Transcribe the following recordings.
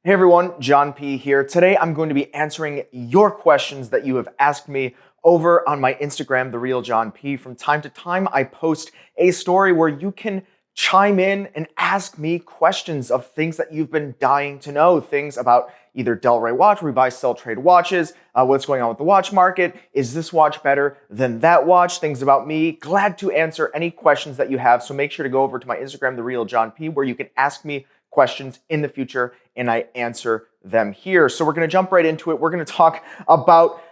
Hey everyone, John P here. Today I'm going to be answering your questions that you have asked me over on my Instagram, The Real John P. From time to time, I post a story where you can chime in and ask me questions of things that you've been dying to know. Things about either Delray watch, where we buy, sell, trade watches, what's going on with the watch market, is this watch better than that watch, things about me. Glad to answer any questions that you have, so make sure to go over to my Instagram, The Real John P, where you can ask me questions in the future and I answer them here. So we're going to jump right into it. We're going to talk about,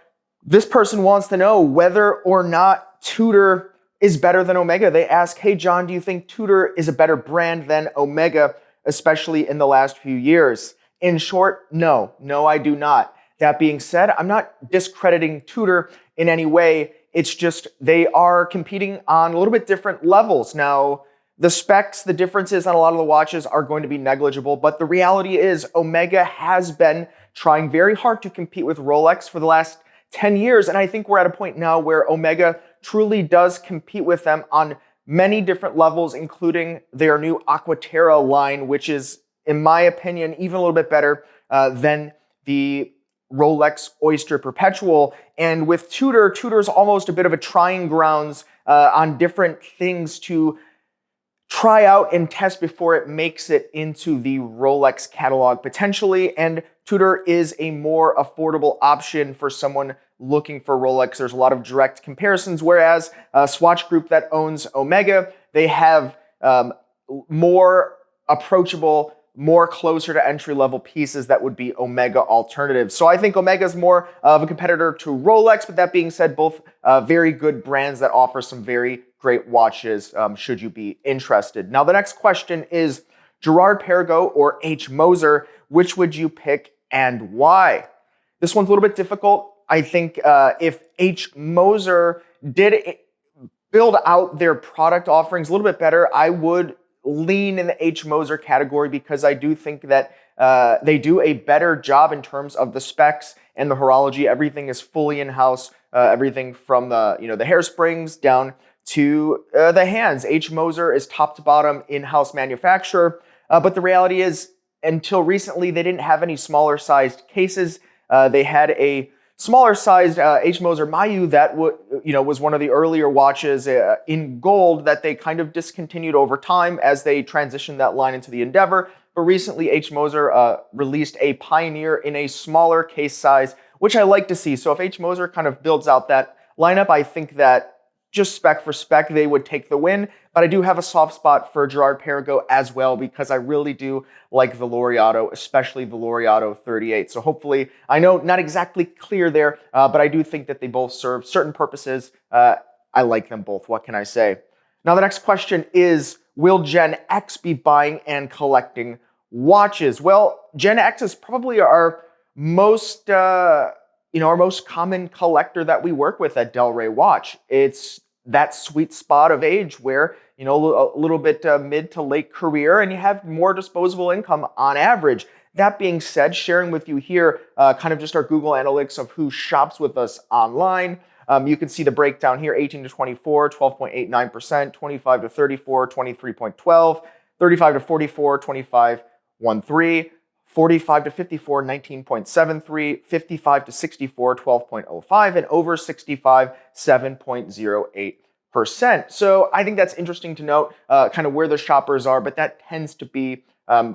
this person wants to know whether or not Tudor is better than Omega. They ask, hey John, do you think Tudor is a better brand than Omega, especially in the last few years? In short, no, I do not. That being said, I'm not discrediting Tudor in any way. It's just they are competing on a little bit different levels. Now, the specs, the differences on a lot of the watches are going to be negligible, but the reality is Omega has been trying very hard to compete with Rolex for the last 10 years, and I think we're at a point now where Omega truly does compete with them on many different levels, including their new Aquaterra line, which is, in my opinion, even a little bit better than the Rolex Oyster Perpetual. And with Tudor's almost a bit of a trying grounds on different things to try out and test before it makes it into the Rolex catalog potentially, and Tudor is a more affordable option for someone looking for Rolex. There's a lot of direct comparisons, whereas Swatch Group that owns Omega, they have more approachable, more closer to entry-level pieces that would be Omega alternatives. So I think Omega is more of a competitor to Rolex, but that being said, both very good brands that offer some very great watches should you be interested. Now, the next question is Girard, Perregaux, or H. Moser, which would you pick and why? This one's a little bit difficult. I think if H. Moser did build out their product offerings a little bit better, I would lean in the H. Moser category because I do think that they do a better job in terms of the specs and the horology. Everything is fully in-house, everything from the hairsprings down to the hands. H. Moser is top to bottom in-house manufacturer, but the reality is, until recently, they didn't have any smaller sized cases. They had a smaller sized H. Moser Mayu that was one of the earlier watches in gold that they kind of discontinued over time as they transitioned that line into the Endeavor. But recently, H. Moser released a Pioneer in a smaller case size, which I like to see. So if H. Moser kind of builds out that lineup, I think that just spec for spec, they would take the win. But I do have a soft spot for Girard, Perregaux as well because I really do like the Laureato, especially the Laureato 38. So hopefully, I know not exactly clear there, but I do think that they both serve certain purposes. I like them both. What can I say? Now, the next question is, will Gen X be buying and collecting watches? Well, Gen X is probably our most our most common collector that we work with at Delray Watch. It's that sweet spot of age where, a little bit mid to late career and you have more disposable income on average. That being said, sharing with you here kind of just our Google Analytics of who shops with us online. You can see the breakdown here: 18 to 24, 12.89%, 25 to 34, 23.12, 35 to 44, 25.13, 45 to 54, 19.73, 55 to 64, 12.05, and over 65, 7.08%. So I think that's interesting to note kind of where the shoppers are, but that tends to be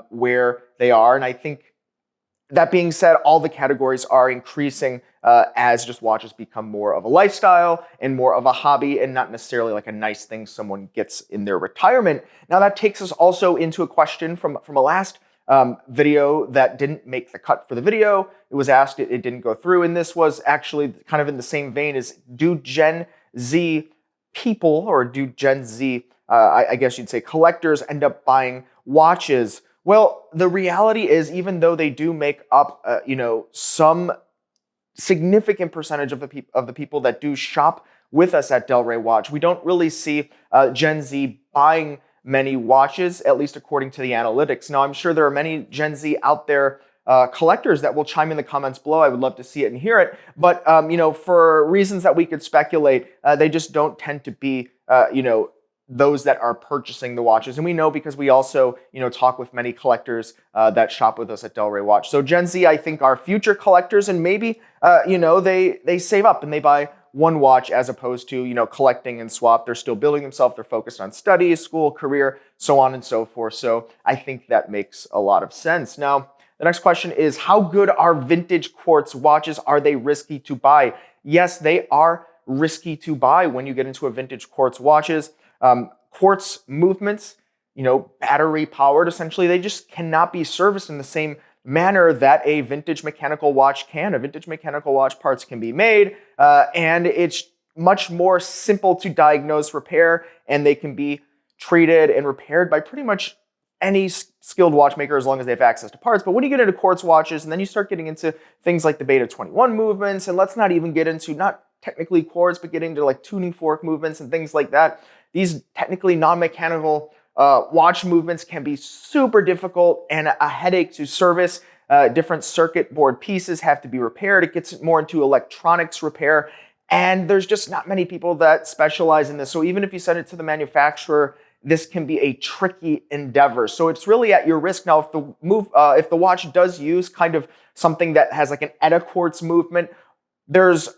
where they are. And I think, that being said, all the categories are increasing as just watches become more of a lifestyle and more of a hobby and not necessarily like a nice thing someone gets in their retirement. Now that takes us also into a question from a last video that didn't make the cut for the video. It was asked, it didn't go through, and this was actually kind of in the same vein as, do Gen Z people, or do Gen Z, I guess you'd say, collectors end up buying watches? Well, the reality is, even though they do make up, some significant percentage of the people that do shop with us at Delray Watch, we don't really see Gen Z buying many watches, at least according to the analytics. Now, I'm sure there are many Gen Z out there, collectors, that will chime in the comments below. I would love to see it and hear it. But, for reasons that we could speculate, they just don't tend to be, those that are purchasing the watches. And we know because we also, talk with many collectors that shop with us at Delray Watch. So Gen Z, I think, are future collectors, and maybe, they save up and they buy one watch as opposed to, collecting and swap. They're still building themselves. They're focused on studies, school, career, so on and so forth. So I think that makes a lot of sense. Now, the next question is, how good are vintage quartz watches? Are they risky to buy? Yes, they are risky to buy when you get into a vintage quartz watches. Quartz movements, battery powered, essentially, they just cannot be serviced in the same manner that a vintage mechanical watch can. A vintage mechanical watch parts can be made, and it's much more simple to diagnose, repair, and they can be treated and repaired by pretty much any skilled watchmaker as long as they have access to parts. But when you get into quartz watches and then you start getting into things like the Beta 21 movements, and let's not even get into not technically quartz, but getting to like tuning fork movements and things like that, these technically non-mechanical watch movements can be super difficult and a headache to service. Different circuit board pieces have to be repaired. It gets more into electronics repair, and there's just not many people that specialize in this. So even if you send it to the manufacturer, this can be a tricky endeavor. So it's really at your risk. Now, if the watch does use kind of something that has like an ETA quartz movement, there's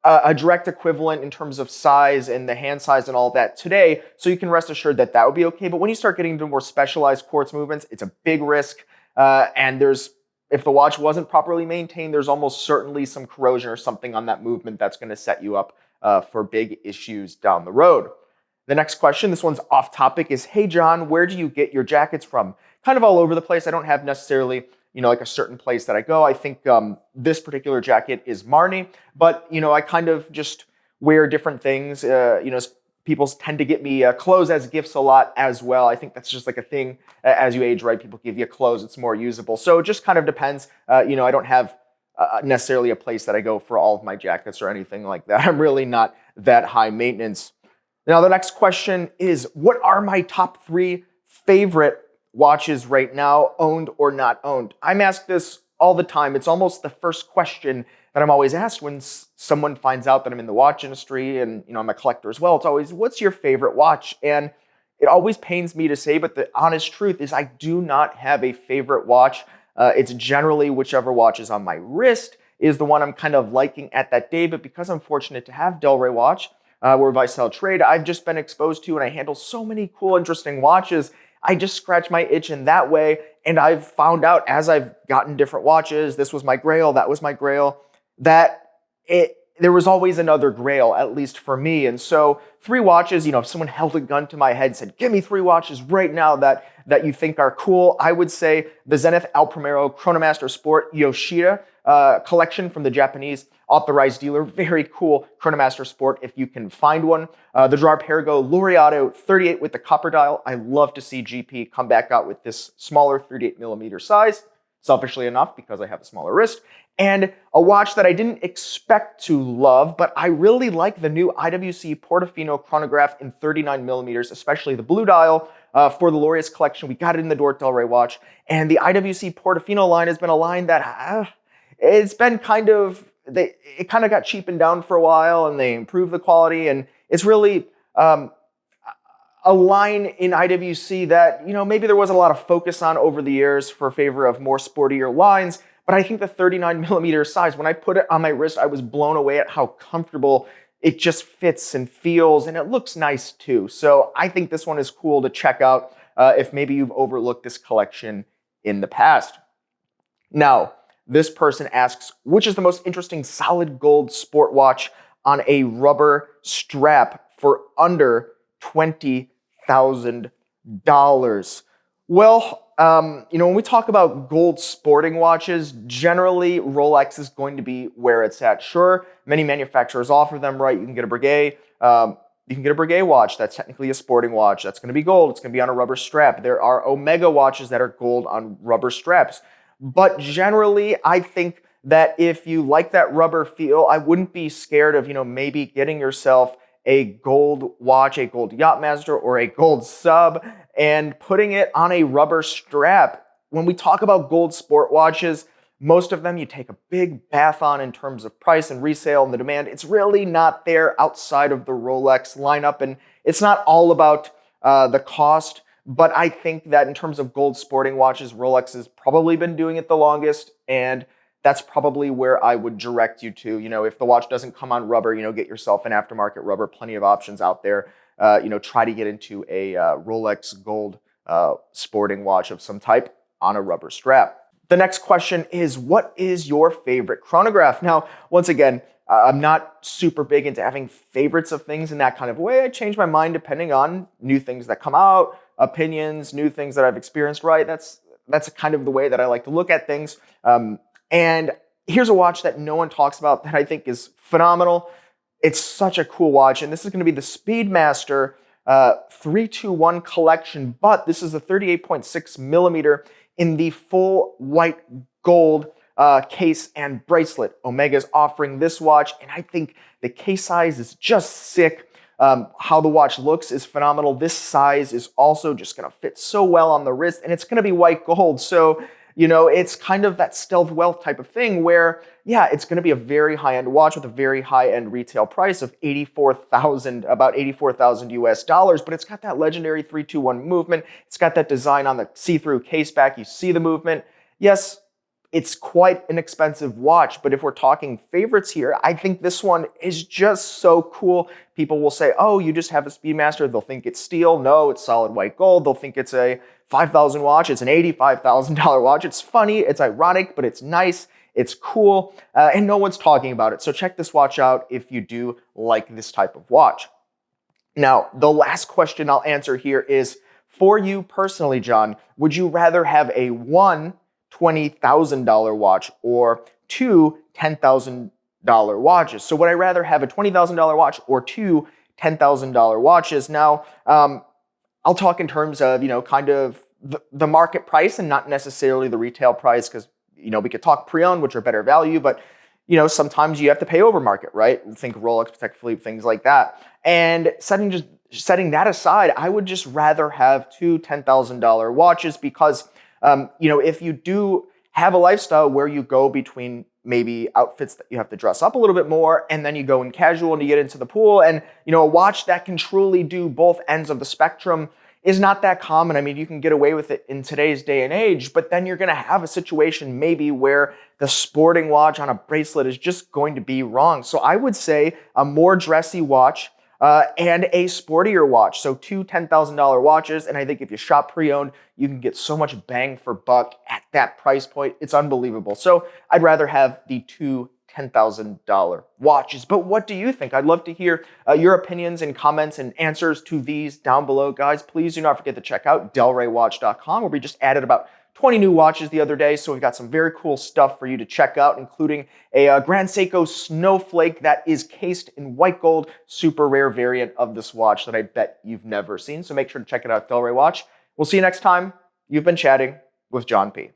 a direct equivalent in terms of size and the hand size and all that today. So you can rest assured that that would be okay. But when you start getting into more specialized quartz movements, it's a big risk. And if the watch wasn't properly maintained, there's almost certainly some corrosion or something on that movement that's going to set you up for big issues down the road. The next question, this one's off topic, is, hey John, where do you get your jackets from? Kind of all over the place. I don't have necessarily, like a certain place that I go. I think this particular jacket is Marni, but, I kind of just wear different things. People tend to get me clothes as gifts a lot as well. I think that's just like a thing as you age, right? People give you clothes, it's more usable. So it just kind of depends. I don't have necessarily a place that I go for all of my jackets or anything like that. I'm really not that high maintenance. Now, the next question is, what are my top 3 favorite watches right now, owned or not owned? I'm asked this all the time. It's almost the first question that I'm always asked when someone finds out that I'm in the watch industry and, I'm a collector as well. It's always, what's your favorite watch? And it always pains me to say, but the honest truth is I do not have a favorite watch. It's generally whichever watch is on my wrist is the one I'm kind of liking at that day. But because I'm fortunate to have Delray Watch, where if I sell trade, I've just been exposed to and I handle so many cool, interesting watches. I just scratch my itch in that way. And I've found out as I've gotten different watches, this was my grail, that was my grail, that there was always another grail, at least for me. And so 3 watches, if someone held a gun to my head and said, give me 3 watches right now that you think are cool, I would say the Zenith Al Primero Chronomaster Sport Yoshida collection from the Japanese authorized dealer. Very cool Chronomaster Sport if you can find one. The Girard Perregaux Laureato 38 with the copper dial. I love to see GP come back out with this smaller 38 millimeter size, selfishly enough, because I have a smaller wrist. And a watch that I didn't expect to love, but I really like the new IWC Portofino chronograph in 39 millimeters, especially the blue dial for the Laureus collection. We got it in the door at Delray Watch. And the IWC Portofino line has been a line that it's been it kind of got cheapened down for a while, and they improved the quality. And it's really a line in IWC that, maybe there wasn't a lot of focus on over the years for favor of more sportier lines. But I think the 39 millimeter size, when I put it on my wrist, I was blown away at how comfortable it just fits and feels, and it looks nice too. So I think this one is cool to check out if maybe you've overlooked this collection in the past. Now, this person asks, which is the most interesting solid gold sport watch on a rubber strap for under $20,000? Well, when we talk about gold sporting watches, generally Rolex is going to be where it's at. Sure, many manufacturers offer them, right? You can get a Breguet. You can get a Breguet watch. That's technically a sporting watch. That's going to be gold. It's going to be on a rubber strap. There are Omega watches that are gold on rubber straps. But generally, I think that if you like that rubber feel, I wouldn't be scared of, maybe getting yourself a gold watch, a gold Yachtmaster, or a gold sub, and putting it on a rubber strap. When we talk about gold sport watches, Most of them you take a big bath on in terms of price and resale and the demand. It's really not there outside of the Rolex lineup, and it's not all about the cost. But I think that in terms of gold sporting watches, Rolex has probably been doing it the longest, and that's probably where I would direct you to. If the watch doesn't come on rubber, get yourself an aftermarket rubber. Plenty of options out there. Try to get into a Rolex gold sporting watch of some type on a rubber strap. The next question is, what is your favorite chronograph? Now, once again, I'm not super big into having favorites of things in that kind of way. I change my mind depending on new things that come out, opinions, new things that I've experienced, right? That's kind of the way that I like to look at things. And here's a watch that no one talks about that I think is phenomenal. It's such a cool watch, and this is going to be the Speedmaster 321 collection, but this is a 38.6 millimeter in the full white gold case and bracelet. Omega's offering this watch, and I think the case size is just sick. How the watch looks is phenomenal. This size is also just going to fit so well on the wrist, and it's going to be white gold. So, it's kind of that stealth wealth type of thing where, yeah, it's going to be a very high-end watch with a very high-end retail price of about 84,000 US dollars, but it's got that legendary 321 movement. It's got that design on the see-through case back. You see the movement. Yes, it's quite an expensive watch, but if we're talking favorites here, I think this one is just so cool. People will say, oh, you just have a Speedmaster. They'll think it's steel. No, it's solid white gold. They'll think it's a $5,000 watch. It's an $85,000 watch. It's funny, it's ironic, but it's nice, it's cool, and no one's talking about it. So check this watch out if you do like this type of watch. Now, the last question I'll answer here is, for you personally, John, would you rather have a $20,000 watch or two $10,000 watches? So would I rather have a $20,000 watch or two $10,000 watches? Now, I'll talk in terms of, kind of the market price and not necessarily the retail price, because, we could talk pre-owned, which are better value, but, sometimes you have to pay over market, right? Think Rolex, Patek Philippe, things like that. And setting that aside, I would just rather have two $10,000 watches because, if you do have a lifestyle where you go between maybe outfits that you have to dress up a little bit more, and then you go in casual and you get into the pool, and a watch that can truly do both ends of the spectrum is not that common. I mean, you can get away with it in today's day and age, but then you're going to have a situation maybe where the sporting watch on a bracelet is just going to be wrong. So I would say a more dressy watch and a sportier watch. So two $10,000 watches, and I think if you shop pre-owned, you can get so much bang for buck at that price point. It's unbelievable. So I'd rather have the two $10,000 watches. But what do you think? I'd love to hear your opinions and comments and answers to these down below, guys. Please do not forget to check out delraywatch.com, where we just added about 20 new watches the other day, so we've got some very cool stuff for you to check out, including a Grand Seiko Snowflake that is cased in white gold, super rare variant of this watch that I bet you've never seen. So make sure to check it out, Delray Watch. We'll see you next time. You've been chatting with John P.